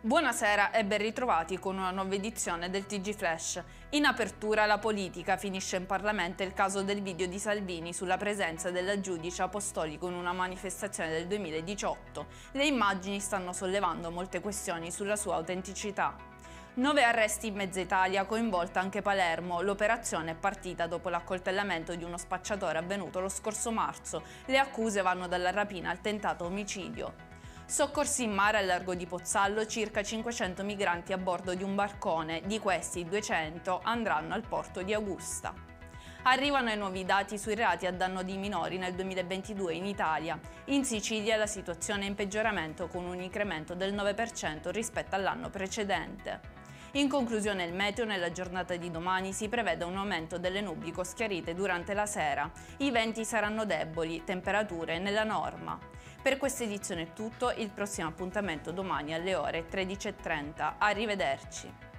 Buonasera e ben ritrovati con una nuova edizione del TG Flash. In apertura la politica finisce in Parlamento il caso del video di Salvini sulla presenza della giudice apostolico in una manifestazione del 2018. Le immagini stanno sollevando molte questioni sulla sua autenticità. 9 arresti in mezza Italia, coinvolta anche Palermo. L'operazione è partita dopo l'accoltellamento di uno spacciatore avvenuto lo scorso marzo. Le accuse vanno dalla rapina al tentato omicidio. Soccorsi in mare al largo di Pozzallo, circa 500 migranti a bordo di un barcone, di questi 200 andranno al porto di Augusta. Arrivano i nuovi dati sui reati a danno di minori nel 2022 in Italia. In Sicilia la situazione è in peggioramento con un incremento del 9% rispetto all'anno precedente. In conclusione il meteo, nella giornata di domani si prevede un aumento delle nubi schiarite durante la sera. I venti saranno deboli, temperature nella norma. Per questa edizione è tutto, il prossimo appuntamento domani alle ore 13:30. Arrivederci.